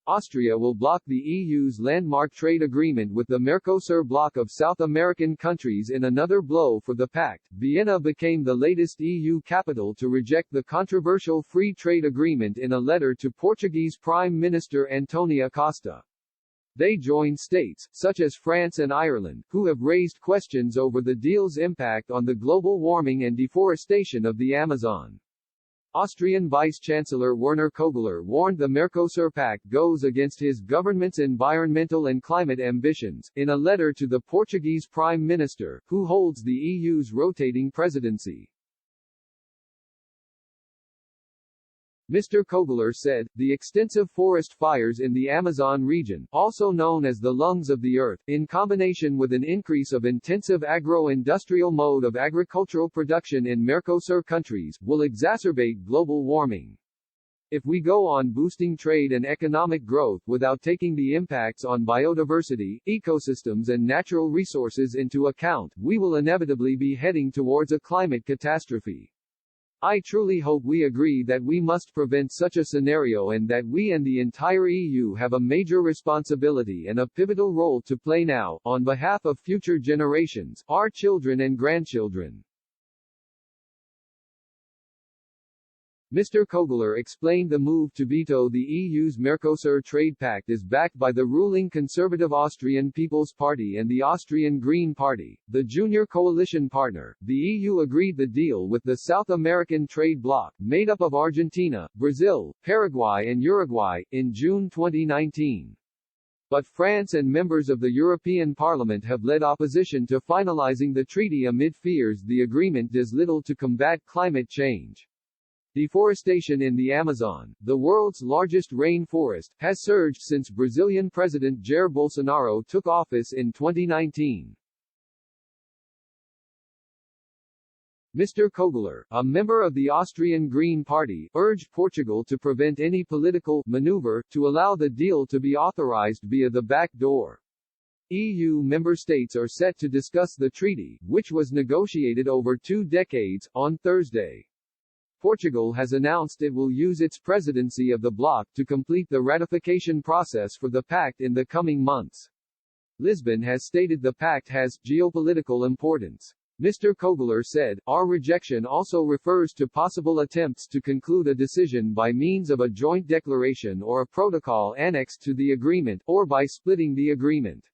Austria will block the EU's landmark trade agreement with the Mercosur bloc of South American countries in another blow for the pact. Vienna became the latest EU capital to reject the controversial free trade agreement in a letter to Portuguese Prime Minister António Costa. They join states, such as France and Ireland, who have raised questions over the deal's impact on the global warming and deforestation of the Amazon. Austrian Vice-Chancellor Werner Kogler warned the Mercosur pact goes against his government's environmental and climate ambitions, in a letter to the Portuguese Prime Minister, who holds the EU's rotating presidency. Mr. Kogler said, the extensive forest fires in the Amazon region, also known as the lungs of the earth, in combination with an increase of intensive agro-industrial mode of agricultural production in Mercosur countries, will exacerbate global warming. If we go on boosting trade and economic growth without taking the impacts on biodiversity, ecosystems and natural resources into account, we will inevitably be heading towards a climate catastrophe. I truly hope we agree that we must prevent such a scenario and that we and the entire EU have a major responsibility and a pivotal role to play now, on behalf of future generations, our children and grandchildren. Mr. Kogler explained the move to veto the EU's Mercosur trade pact is backed by the ruling conservative Austrian People's Party and the Austrian Green Party, the junior coalition partner. The EU agreed the deal with the South American trade bloc, made up of Argentina, Brazil, Paraguay and Uruguay, in June 2019. But France and members of the European Parliament have led opposition to finalizing the treaty amid fears the agreement does little to combat climate change. Deforestation in the Amazon, the world's largest rainforest, has surged since Brazilian President Jair Bolsonaro took office in 2019. Mr. Kogler, a member of the Austrian Green Party, urged Portugal to prevent any political maneuver to allow the deal to be authorized via the back door. EU member states are set to discuss the treaty, which was negotiated over 2 decades, on Thursday. Portugal has announced it will use its presidency of the bloc to complete the ratification process for the pact in the coming months. Lisbon has stated the pact has geopolitical importance. Mr. Kogler said, our rejection also refers to possible attempts to conclude a decision by means of a joint declaration or a protocol annexed to the agreement, or by splitting the agreement.